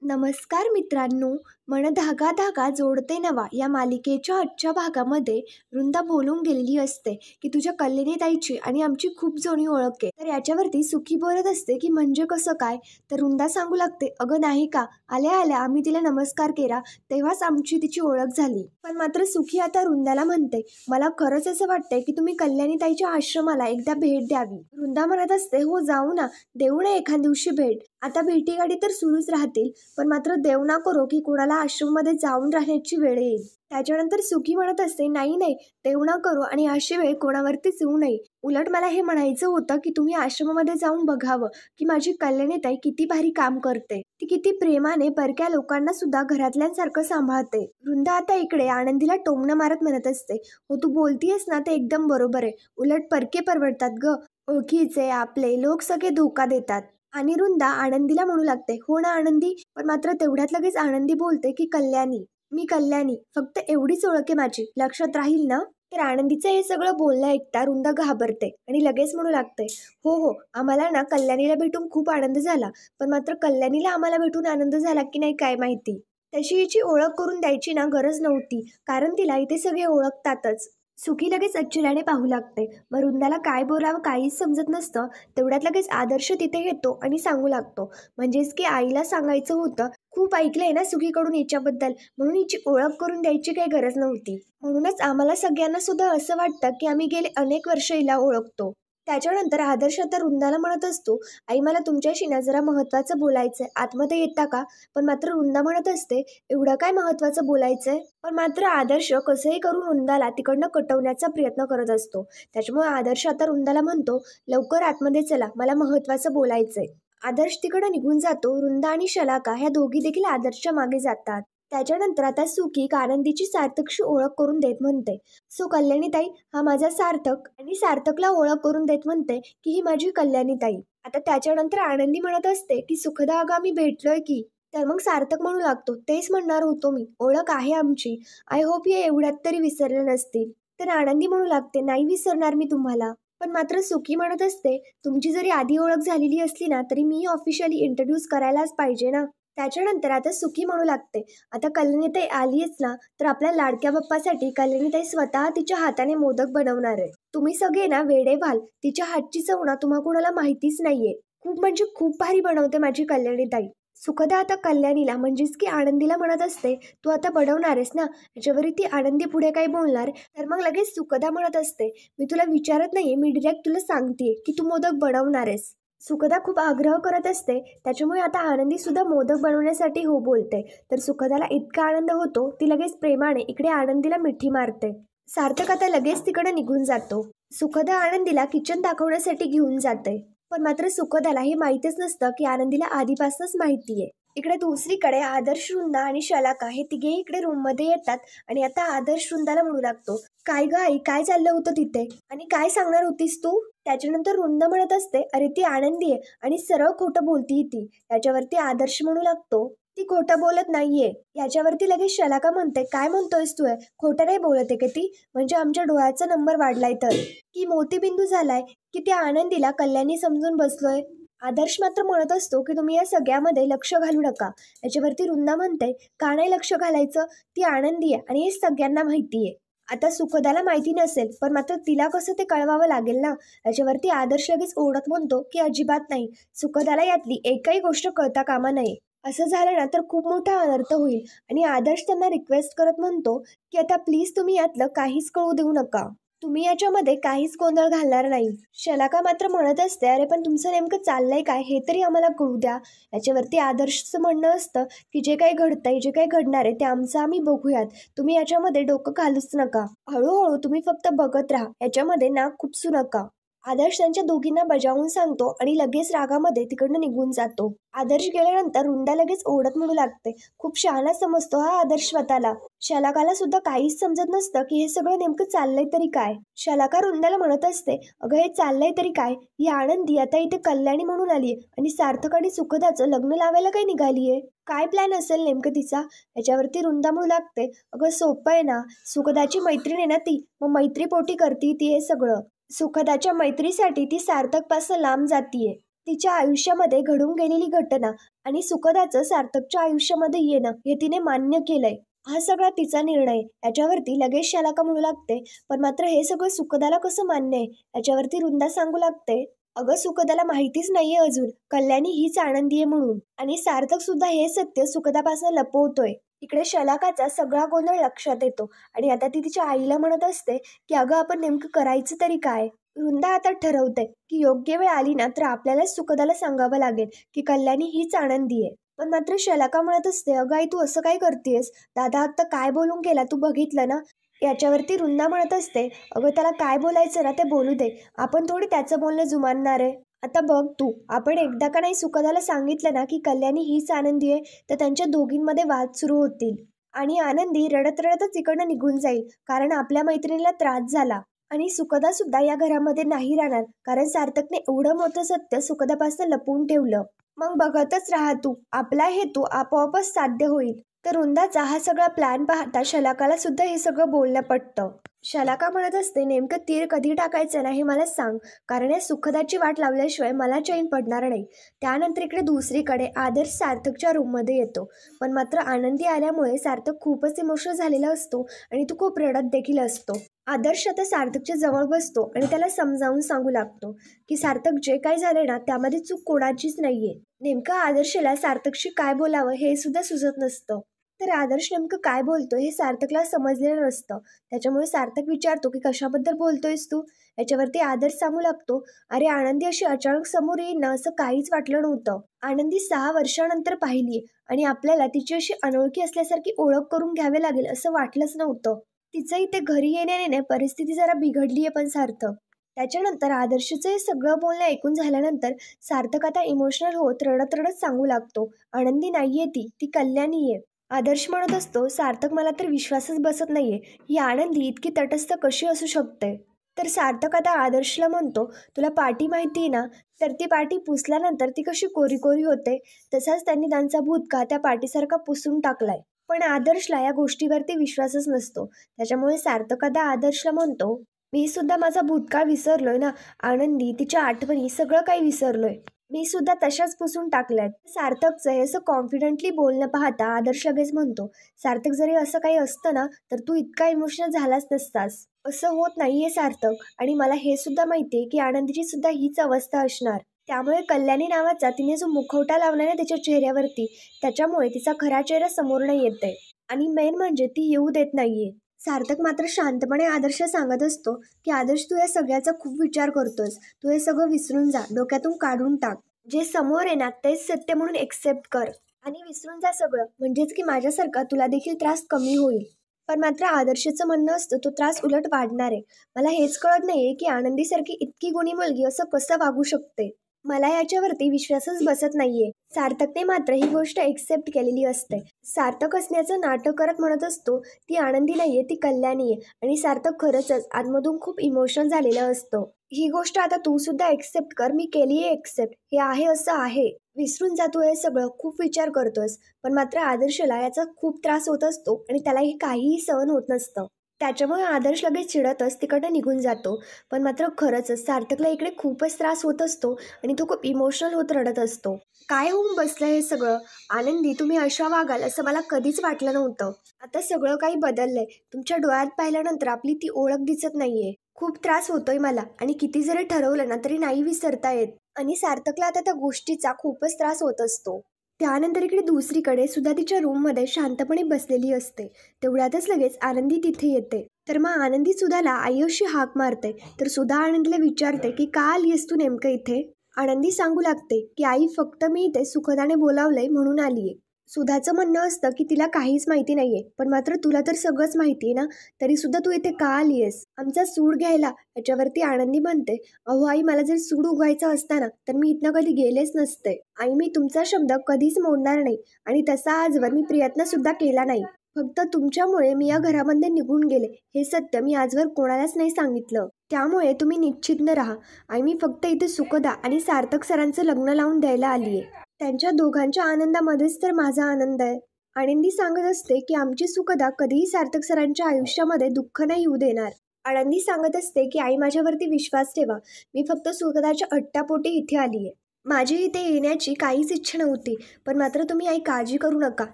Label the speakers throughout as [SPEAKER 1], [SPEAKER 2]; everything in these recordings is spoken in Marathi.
[SPEAKER 1] नमस्कार मित्रांनो. मन धागा धागा जोडते नवा या मालिकेच्या आजच्या भागामध्ये वृंदा बोलून गेलेली असते की तुझ्या कल्याणी ताईची आणि आमची खूप जुनी ओळख आहे. तर याच्यावरती सुखी बोलत असते की म्हणजे कसं काय. तर वृंदा सांगू लागते, अगं नाही का, आल्या आल्या आम्ही तिला नमस्कार केला तेव्हाच आमची तिची ओळख झाली. पण मात्र सुखी आता वृंदाला म्हणते, मला खरंच असं वाटतंय की तुम्ही कल्याणी ताईच्या आश्रमाला एकदा भेट द्यावी. वृंदा म्हणत असते, हो जाऊ ना, देऊ ना एखाद दिवशी भेट. आता भेटीगाडी तर सुरूच राहतील, पण मात्र देव ना करो की कोणाला आश्रममध्ये जाऊन राहण्याची वेळ येईल. त्याच्यानंतर सुखी म्हणत असते, नाही नाही, देव ना करो आणि अशी वेळ कोणावरतीच येऊ नये. उलट मला हे म्हणायचं होतं की तुम्ही आश्रमामध्ये जाऊन बघावं की माझी कल्याणी ताई किती भारी काम करते. ती किती प्रेमाने परक्या लोकांना सुद्धा घरातल्यांसारखं सांभाळते. वृंदा आता इकडे आनंदीला टोमणं मारत म्हणत असते, हो तू बोलतीयस ना ते एकदम बरोबर आहे. उलट परके परवडतात ग, ओळखीचे आपले लोक सगळे धोका देतात. आणि वृंदा आनंदीला म्हणू लागते, हो ना आनंदी. पण मात्र तेवढ्यात लगेच आनंदी बोलते की कल्याणी, मी कल्याणी, फक्त एवढीच ओळख आहे माझी, लक्षात राहील ना. तर आनंदीचं हे सगळं बोलणं ऐकता वृंदा घाबरते आणि लगेच म्हणू लागते, हो हो, आम्हाला ना कल्याणीला भेटून खूप आनंद झाला, पण मात्र कल्याणीला आम्हाला भेटून आनंद झाला की नाही काय माहिती. तशी हिची ओळख करून द्यायची ना गरज नव्हती, कारण तिला इथे सगळे ओळखतातच. सुखी लगेच आश्चर्याने पाहू लागते. मग वृंदाला काय बोलावं काहीच समजत नसतं. तेवढ्यात लगेच आदर्श तिथे येतो आणि सांगू लागतो, म्हणजेच की आईला सांगायचं होतं, खूप ऐकलंय ना सुखीकडून हिच्याबद्दल, म्हणून हिची ओळख करून द्यायची काही गरज नव्हती. म्हणूनच आम्हाला सगळ्यांना सुद्धा असं वाटतं की आम्ही गेले अनेक वर्ष हिला ओळखतो. त्याच्यानंतर आदर्श आता वृंदाला म्हणत असतो, आई मला तुमच्याशी ना जरा महत्वाचं बोलायचंय, आतमध्ये येता का. पण मात्र वृंदा म्हणत असते, एवढं काय महत्वाचं बोलायचंय. पण मात्र आदर्श कसंही करून वृंदाला तिकडनं कटवण्याचा प्रयत्न करत असतो. त्याच्यामुळे आदर्श आता वृंदाला म्हणतो, लवकर आतमध्ये चला, मला महत्वाचं बोलायचंय. आदर्श तिकडं निघून जातो. वृंदा आणि शलाका ह्या दोघी देखील आदर्शच्या मागे जातात. त्याच्यानंतर आता सुखी आनंदीची सार्थकशी ओळख करून देत म्हणते, सो कल्याणी ताई हा माझा सार्थक, आणि सार्थकला ओळख करून देत म्हणते की ही माझी कल्याणी ताई. आता त्याच्यानंतर आनंदी म्हणत असते की सुखदा अगं आम्ही भेटलोय की. तर मग सार्थक म्हणू लागतो, तेच म्हणणार होतो मी, ओळख आहे आमची, आय होप हे एवढ्यात तरी विसरले नसतील. तर आनंदी म्हणू लागते, नाही विसरणार मी तुम्हाला. पण मात्र सुखी म्हणत असते, तुमची जरी आधी ओळख झालेली असली ना तरी मी ऑफिशियली इंट्रोड्यूस करायलाच पाहिजे ना. त्याच्यानंतर आता सुखी म्हणू लागते, आता कल्याणीताई आलीच ना तर आपल्या लाडक्या बाप्पासाठी कल्याणीताई स्वतः तिच्या हाताने मोदक बनवणार आहे. तुम्ही सगळे ना वेडे व्हाल, तिच्या हातची चव ना तुम्हा कुणाला माहितीच नाहीये. खूप म्हणजे खूप भारी बनवते माझी कल्याणीताई. सुखदा आता कल्याणीला म्हणजेच की आनंदीला म्हणत असते, तू आता बनवणार आहेस ना. याच्यावरती ती आनंदी पुढे काय बोलणार, तर मग लगेच सुखदा म्हणत असते, मी तुला विचारत नाहीये, मी डिरेक्ट तुला सांगते की तू मोदक बनवणार आहेस. सुखदा खूप आग्रह करत असते, त्याच्यामुळे आता आनंदी सुद्धा मोदक बनवण्यासाठी हो बोलते. तर सुखदाला इतका आनंद होतो, ती लगेच प्रेमाने इकडे आनंदीला मिठी मारते. सार्थक आता लगेच तिकडे निघून जातो. सुखदा आनंदीला किचन दाखवण्यासाठी घेऊन जाते. पण मात्र सुखदाला हे माहितीच नसतं की आनंदीला आधीपासूनच माहितीये. इकडे दुसरीकडे आदर्श, वृंदा आणि शलाका हे तिघे इकडे रूम मध्ये येतात आणि आता आदर्श वृंदाला म्हणू लागतो, काय ग आई, काय चाललं होतं तिथे आणि काय सांगणार होतीस तू. त्याच्यानंतर वृंदा म्हणत असते, अरे ती आनंदी आहे आणि सरळ खोटं बोलतीये ती. याच्यावरती आदर्श म्हणू लागतो, ती खोटं बोलत नाहीये. याच्यावरती लगेच शलाका म्हणते, काय म्हणतोयस तू, खोटं नाही बोलते का ती, म्हणजे आमच्या डोळ्याचा नंबर वाढलाय तर की मोतीबिंदू झालाय की त्या आनंदीला कल्याणी समजून बसलोय. आदर्श मात्र म्हणत असतो की तुम्ही या सगळ्यामध्ये लक्ष घालू नका. याच्यावरती वृंदा म्हणते, का नाही लक्ष घालायचं, ती आनंदी आहे आणि हे सगळ्यांना माहितीये. आता सुखदाला माहिती नसेल, पण मात्र तिला कसं ते कळवावं लागेल ना. याच्यावरती आदर्श लगेच ओढत म्हणतो की अजिबात नाही, सुखदाला यातली एकही गोष्ट कळता कामा नये. असं झालं ना तर खूप मोठा अनर्थ होईल. आणि आदर्श त्यांना रिक्वेस्ट करत म्हणतो की आता प्लीज तुम्ही यातलं काहीच कळू देऊ नका, तुम्ही याच्यामध्ये काहीच गोंधळ घालणार नाही. शलाका मात्र म्हणत असते, अरे पण तुमचं नेमकं चाललंय काय हे तरी आम्हाला कळू द्या. याच्यावरती आदर्शचं म्हणणं असतं की जे काही घडतंय, जे काही घडणार आहे ते आमचं आम्ही बघूयात, तुम्ही याच्यामध्ये डोकं घालूच नका, हळूहळू तुम्ही फक्त बघत राहा, याच्यामध्ये नाक खुपसू नका. आदर्श त्यांच्या दोघींना बजावून सांगतो आणि लगेच रागामध्ये तिकडनं निघून जातो. आदर्श गेल्यानंतर वृंदा लगेच ओढत म्हणू लागते, खूप शहाणा समजतो हा आदर्श स्वतःला. शलाकाला सुद्धा काहीच समजत नसतं की हे सगळं नेमकं चाललंय तरी काय. शलाका वृंदाला म्हणत असते, अगं हे चाललंय तरी काय, ही आनंदी आता इथे कल्याणी म्हणून आलीये आणि सार्थक आणि सुखदाचं लग्न लावायला काय निघालीये, काय प्लॅन असेल नेमकं तिचा. याच्यावरती वृंदा म्हणू लागते, अगं सोपं आहे ना, सुखदाची मैत्रीण आहे ना ती, मग मैत्रीपोटी करती ती हे सगळं. सुखदाच्या मैत्रीसाठी ती सार्थक पासून लांब जातीये. तिच्या आयुष्यामध्ये घडून गेलेली घटना आणि सुखदाचं सार्थकच्या आयुष्यामध्ये येणं हे तिने मान्य केलंय. हा सगळा तिचा निर्णय. याच्यावरती लगेच शालाका म्हणू लागते, पण मात्र हे सगळं सुखदाला कसं मान्य आहे? याच्यावरती वृंदा सांगू लागते, अगं सुखदाला माहितीच नाहीये अजून कल्याणी हीच आनंदी आहे म्हणून, आणि सार्थक सुद्धा हे सत्य सुखदापासून लपवतोय. इकडे शलाकाचा सगळा गोंधळ लक्षात येतो आणि आता ती तिच्या आईला म्हणत असते की अगं आपण नेमकं करायचं तरी काय. वृंदा आता ठरवते की योग्य वेळ आली ना तर आपल्यालाच सुखदाला सांगावं लागेल की कल्याणी हीच आनंदी आहे. पण मात्र शलाका म्हणत असते, अगं आई तू असं काय करतेस? दादा आता काय बोलून गेला तू बघितलं ना? याच्यावरती वृंदा म्हणत असते, अगं त्याला काय बोलायचं ना ते बोलू दे, आपण थोडी त्याचं बोलणं जुमानणार आहे. आता बघ तू, आपण एकदा का नाही सुखदाला सांगितलं ना की कल्याणी हीच आनंदी आहे तर त्यांच्या दोघींमध्ये वाद सुरू होतील आणि आनंदी रडत रडतच इकडनं निघून जाईल कारण आपल्या मैत्रिणीला त्रास झाला. आणि सुखदा सुद्धा या घरामध्ये नाही राहणार कारण सार्थकने एवढं मोठं सत्य सुखदापासून लपवून ठेवलं. मग बघतच राहा तू, आपला हेतू आपोआपच साध्य होईल. तर वृंदाचा हा सगळा प्लॅन पाहता शलाकाला सुद्धा हे सगळं बोलणं पटतं. शलाका म्हणत असते, नेमकं तीर कधी टाकायचं ना हे मला सांग, कारण या सुखदाची वाट लावल्याशिवाय मला चैन पडणार नाही. त्यानंतर इकडे दुसरीकडे आदर्श सार्थकच्या रूममध्ये येतो. पण मात्र आनंदी आल्यामुळे सार्थक खूपच इमोशनल झालेला असतो आणि तो खूप रडत देखील असतो. आदर्श आता सार्थकच्या जवळ बसतो आणि त्याला समजावून सांगू लागतो की सार्थक जे काही झाले ना त्यामध्ये चूक कोणाचीच नाहीये. नेमकं आदर्शला सार्थकशी काय बोलावं हे सुद्धा सुचत नसतं. तर आदर्श नेमकं काय बोलतो हे सार्थकला समजलेलं नसतं. त्याच्यामुळे सार्थक विचारतो की कशाबद्दल बोलतोयस तू? याच्यावरती आदर्श सांगू लागतो, अरे आनंदी अशी अचानक समोर येईल ना असं काहीच वाटलं नव्हतं. आनंदी 6 वर्षानंतर पाहिली आणि आपल्याला तिची अशी अनोळखी असल्यासारखी ओळख करून घ्यावी लागेल असं वाटलंच नव्हतं. तिचं इथे घरी येण्याने परिस्थिती जरा बिघडली आहे. पण सार्थक त्याच्यानंतर आदर्शचं हे सगळं बोलणं ऐकून झाल्यानंतर सार्थक आता इमोशनल होत रडत रडत सांगू लागतो, आनंदी नाहीये ती कल्याणी आहे. आदर्श म्हणत असतो, सार्थक मला तर विश्वासच बसत नाहीये, ही आनंदी इतकी तटस्थ कशी असू शकते? तर सार्थक आता आदर्शला म्हणतो, तुला पाटी माहिती आहे ना, तर ती पाटी पुसल्यानंतर ती कशी कोरी कोरी होते तसाच त्यांनी त्यांचा भूतकाळ त्या पाटीसारखा पुसून टाकलाय. पण आदर्शला या गोष्टीवरती विश्वासच नसतो. त्याच्यामुळे सार्थक आता आदर्शला म्हणतो, मी सुद्धा माझा भूतकाळ विसरलोय ना आनंदी, तिच्या आठवणी सगळं काही विसरलोय, मी सुद्धा तशाच पुसून टाकल्यात. सार्थकचं हे असं कॉन्फिडेंटली बोलणं पाहता आदर्श लगेच म्हणतो, सार्थक जरी असं काही असतं ना तर तू इतका इमोशनल झालाच नसतास. असं होत नाहीये सार्थक, आणि मला हे सुद्धा माहितीये की आनंदीची सुद्धा हीच अवस्था असणार. त्यामुळे कल्याणी नावाचा तिने जो मुखवटा लावला ना तिच्या चेहऱ्यावरती, त्याच्यामुळे तिचा खरा चेहरा समोर नाही येते आणि मेन म्हणजे ती येऊ देत नाहीये. सार्थक मात्र शांतपणे आदर्श सांगत असतो की आदर्श तू या सगळ्याचा खूप विचार करतोस, तू हे सगळं विसरून जा, डोक्यातून काढून टाक, जे समोर आहे ना तेच सत्य म्हणून एक्सेप्ट कर आणि विसरून जा सगळं, म्हणजेच की माझ्यासारखा तुला देखील त्रास कमी होईल. पण मात्र आदर्शचं म्हणणं असतं तो त्रास उलट वाढणार आहे. मला हेच कळत नाहीये की आनंदीसारखी इतकी गुणी मुलगी असं कसं वागू शकते. मला याच्यावरती विश्वासच बसत नाहीये. सार्थकने मात्र ही गोष्ट एक्सेप्ट केलेली असते. सार्थक असण्याचं नाटक करत म्हणत असतो, ती आनंदी नाहीये, ती कल्याणी आहे, आणि सार्थक खरंच आतमधून खूप इमोशनल झालेला असतो. ही गोष्ट आता तू सुद्धा एक्सेप्ट कर, मी केली आहे एक्सेप्ट, हे आहे असं आहे, विसरून जा तू हे सगळं, खूप विचार करतोस. पण मात्र आदर्शला याचा खूप त्रास होत असतो आणि त्याला हे काहीही सहन होत नसतं. त्याच्यामुळे आदर्श लगेच चिडतच तिकडनं निघून जातो. पण मात्र खरंच सार्थकला इकडे खूपच त्रास होत असतो आणि तो खूप इमोशनल होत रडत असतो. काय होऊन बसलं हे सगळं? आनंदी तुम्ही अशा वागाल असं मला कधीच वाटलं नव्हतं. आता सगळं काही बदललंय. तुमच्या डोळ्यात पाहिल्यानंतर आपली ती ओळख दिसत नाहीये. खूप त्रास होतोय मला आणि किती जरी ठरवलं ना तरी नाही विसरता येत. आणि सार्थकला आता त्या गोष्टीचा खूपच त्रास होत असतो. त्यानंतर इकडे दुसरीकडे सुद्धा तिच्या रूममध्ये शांतपणे बसलेली असते. तेवढ्यातच लगेच आनंदी तिथे येते. तर मग आनंदी सुधाला आई अशी हाक मारते. तर सुधा आनंदीला विचारते की का आलीयस तू नेमकं इथे? आनंदी सांगू लागते की आई फक्त मी इथे सुखदाने बोलावलंय म्हणून आलीये. सुधाचं म्हणणं असतं की तिला काहीच माहिती नाहीये, पण मात्र तुला तर सगळंच माहिती आहे ना, तरी सुद्धा तू इथे का आलीयस? आमचा सूड घ्यायला. याच्यावरती आनंदी म्हणते, अहो आई मला जर सूड उगवायचा असता ना तर मी इथनं कधी गेलेच नसते. आई मी तुमचा शब्द कधीच मोडणार नाही आणि तसा आजवर मी प्रयत्न सुद्धा केला नाही. फक्त तुमच्यामुळे मी या घरामध्ये निघून गेले हे सत्य मी आजवर कोणालाच नाही सांगितलं. त्यामुळे तुम्ही निश्चिंत राहा. आई मी फक्त इथे सुखदा आणि सार्थक सरांचं लग्न लावून द्यायला आलीये. त्यांच्या दोघांच्या आनंदामध्येच तर माझा आनंद आहे. आनंदी सांगत असते की आमची सुखदा कधीही सार्थक सरांच्या आयुष्यामध्ये दुःख नाही येऊ देणार. आनंदी सांगत असते की आई माझ्यावरती विश्वास ठेवा, मी फक्त सुखदाच्या अट्टापोटी इथे आलीये. माझी इथे येण्याची काहीच इच्छा नव्हती, पण मात्र तुम्ही आई काळजी करू नका,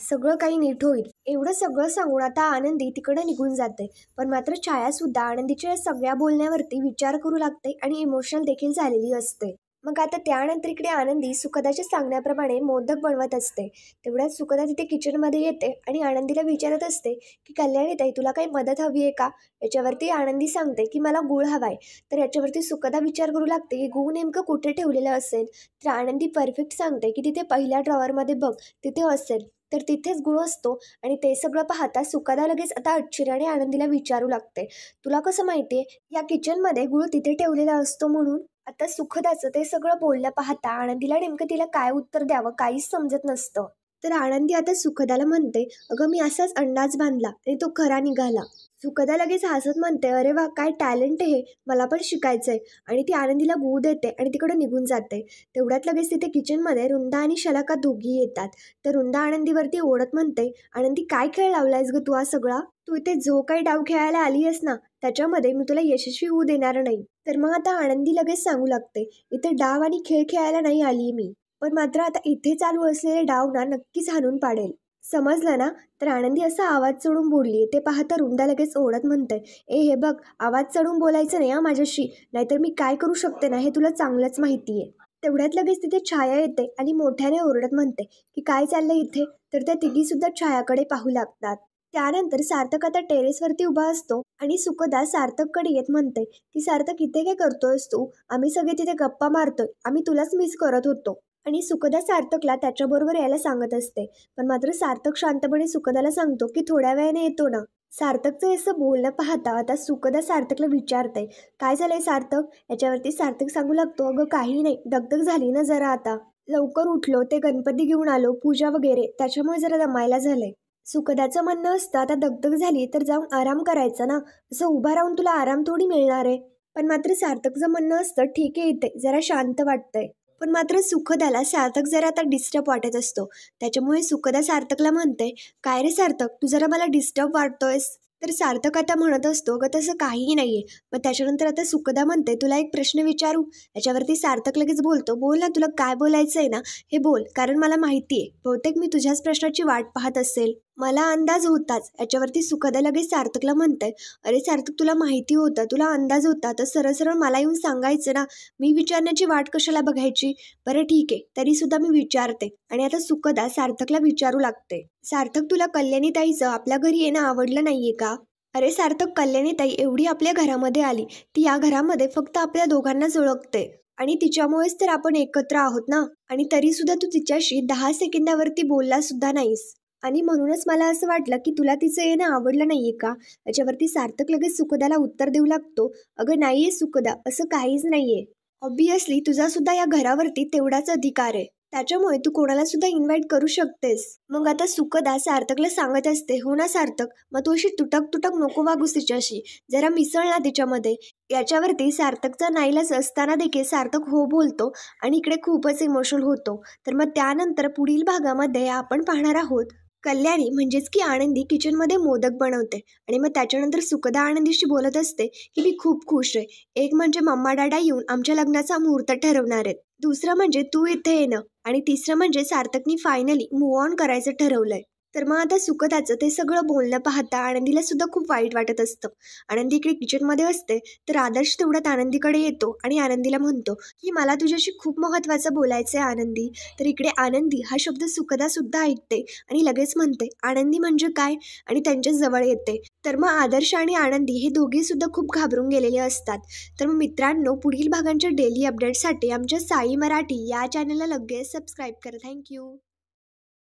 [SPEAKER 1] सगळं काही नीट होईल. एवढं सगळं सांगून आता आनंदी तिकडे निघून जाते. पण मात्र छायासुद्धा आनंदीच्या या सगळ्या बोलण्यावरती विचार करू लागते आणि इमोशनल देखील झालेली असते. मग आता त्यानंतर इकडे आनंदी सुखदाच्या सांगण्याप्रमाणे मोदक बनवत असते. तेवढ्यात सुखदा तिथे किचनमध्ये येते आणि आनंदीला विचारत असते की कल्याणीताई तुला काही मदत हवी आहे का? याच्यावरती आनंदी सांगते की मला गूळ हवाय. तर याच्यावरती सुखदा विचार करू लागते की गूळ नेमकं कुठे ठेवलेलं असेल. तर आनंदी परफेक्ट सांगते की तिथे पहिल्या ड्रॉवरमध्ये बघ, तिथे असेल. तर तिथेच गूळ असतो आणि ते सगळं पाहता सुखदा लगेच आता आश्चर्याने आनंदीला विचारू लागते, तुला कसं माहितीये या किचनमध्ये गूळ तिथे ठेवलेला असतो म्हणून? आता सुखदाचं ते सगळं बोलणं पाहता आनंदीला नेमकं तिला काय उत्तर द्यावं काहीच समजत नसतं. तर आनंदी आता सुखदाला म्हणते, अगं मी असाच अंदाज बांधला आणि तो खरा निघाला. सुखदा लगेच हसत म्हणते, अरे वा काय टॅलेंट आहे, मला पण शिकायचंय. आणि ती आनंदीला गूळ देते आणि तिकडे निघून जाते. तेवढ्यात लगेच तिथे किचनमध्ये रुंदा आणि शलाका दोघी येतात. तर रुंदा आनंदीवरती ओढत म्हणते, आनंदी काय खेळ लावलायस ग तू हा सगळा? तू इथे जो काही डाव खेळायला आली आहेस ना, त्याच्यामध्ये मी तुला यशस्वी होऊ देणार नाही. तर मग आता आनंदी लगेच सांगू लागते, इथे डाव आणि खेळ खेळायला नाही आली मी, पण मात्र आता इथे चालू असलेले डाव ना नक्कीच हाणून पाडेल, समजलं ना? तर आनंदी असा आवाज चढून बोलली. ते पाहता रुंदा लगेच ओढत म्हणते, ए हे बघ, आवाज चढून बोलायचं नाही हा माझ्याशी, नाहीतर मी काय करू शकते ना हे तुला चांगलंच माहितीये. तेवढ्यात लगेच तिथे छाया येते आणि मोठ्याने ओरडत म्हणते की काय चाललंय इथे? तर त्या तिघी सुद्धा छायाकडे पाहू लागतात. त्यानंतर सार्थक आता टेरेसवरती उभा असतो आणि सुखदा सार्थककडे येत म्हणते की सार्थक इथे काय करतोयस तू? आम्ही सगळे तिथे गप्पा मारतोय, आम्ही तुलाच मिस करत होतो. आणि सुखदा सार्थकला त्याच्याबरोबर यायला सांगत असते. पण मात्र सार्थक शांतपणे सुखदाला सांगतो की थोड्या वेळाने येतो ना. सार्थकचं असं बोलणं पाहता आता सुखदा सार्थकला विचारते, काय झालंय सार्थक? याच्यावरती सार्थक सांगू लागतो, अगं काही नाही, दगदग झाली ना जरा आता. लवकर उठलो, ते गणपती घेऊन आलो, पूजा वगैरे, त्याच्यामुळे जरा दमायला झालंय. सुखदाचं म्हणणं असतं, आता दगदग झाली तर जाऊन आराम करायचा ना, असं उभा राहून तुला आराम थोडी मिळणार आहे. पण मात्र सार्थकचं म्हणणं असतं, ठीक आहे इथे जरा शांत वाटतंय. पण मात्र सुखदाला सार्थक जरा आता डिस्टर्ब वाटत असतो. त्याच्यामुळे सुखदा सार्थकला म्हणते, काय रे सार्थक, तू जरा मला डिस्टर्ब वाटतोयस? तर सार्थक आता म्हणत असतो, अगं तसं काहीही नाहीये. मग त्याच्यानंतर आता सुखदा म्हणते, तुला एक प्रश्न विचारू? याच्यावरती सार्थक लगेच बोलतो, बोल ना, तुला काय बोलायचंय ना हे बोल, कारण मला माहितीये बहुतेक मी तुझ्याच प्रश्नाची वाट पाहत असेल. मला अंदाज होताच. याच्यावरती सुखदा लगेच सार्थकला म्हणते, अरे सार्थक तुला माहिती होतं, तुला अंदाज होता तर सरळ सरळ मला येऊन सांगायचं ना, मी विचारण्याची वाट कशाला बघायची? बरं ठीक आहे, तरी सुद्धा मी विचारते. आणि आता सुखदा सार्थकला विचारू लागते, सार्थक तुला कल्याणीताईचं आपल्या घरी येणं आवडलं नाहीये का? अरे सार्थक, कल्याणीताई एवढी आपल्या घरामध्ये आली, ती या घरामध्ये फक्त आपल्या दोघांनाच ओळखते आणि तिच्यामुळेच तर आपण एकत्र आहोत ना. आणि तरी सुद्धा तू तिच्याशी 10 सेकंदावरती बोलला सुद्धा नाहीस. आणि म्हणूनच मला असं वाटलं की तुला तिचं येणं आवडलं नाहीये का? याच्यावरती सार्थक लगेच सुखदाला उत्तर देऊ लागतो, अगं नाहीये सुखदा, असं काहीच नाहीये. ऑब्विसली तुझा सुद्धा या घरावरती तेवढाच अधिकार आहे, त्याच्यामुळे तू कोणाला सुद्धा इन्व्हाइट करू शकतेस. मग आता सुखदा सार्थकला सांगत असते, हो ना सार्थक, मग तू अशी तुटक तुटक नको वागूस तिच्याशी, जरा मिसळ ना तिच्यामध्ये. याच्यावरती सार्थकचा नाईलाज असताना देखील सार्थक हो बोलतो आणि इकडे खूपच इमोशनल होतो. तर मग त्यानंतर पुढील भागामध्ये आपण पाहणार आहोत, कल्याणी म्हणजेच की आनंदी किचनमध्ये मोदक बनवते आणि मग त्याच्यानंतर सुखदा आनंदीशी बोलत असते की मी खूप खुश आहे. एक म्हणजे मम्मा डाडा येऊन आमच्या लग्नाचा मुहूर्त ठरवणार आहेत, दुसरं म्हणजे तू इथे येणं, आणि तिसरं म्हणजे सार्थकनी फायनली मूव्ह ऑन करायचं ठरवलंय. तर मग आता सुखदाचं ते सगळं बोलणं पाहता आनंदीला सुद्धा खूप वाईट वाटत असतं. आनंदी इकडे किचनमध्ये असते तर आदर्श तेवढ्यात आनंदीकडे येतो आणि आनंदीला म्हणतो की मला तुझ्याशी खूप महत्त्वाचं बोलायचं आहे आनंदी. तर इकडे आनंदी हा शब्द सुखदा सुद्धा ऐकते आणि लगेच म्हणते, आनंदी म्हणजे काय? आणि त्यांच्या जवळ येते. तर मग आदर्श आणि आनंदी हे दोघे सुद्धा खूप घाबरून गेलेले असतात. तर मग मित्रांनो, पुढील भागांच्या डेली अपडेटसाठी आमच्या साई मराठी या चॅनलला लगेच सबस्क्राईब करा. थँक्यू.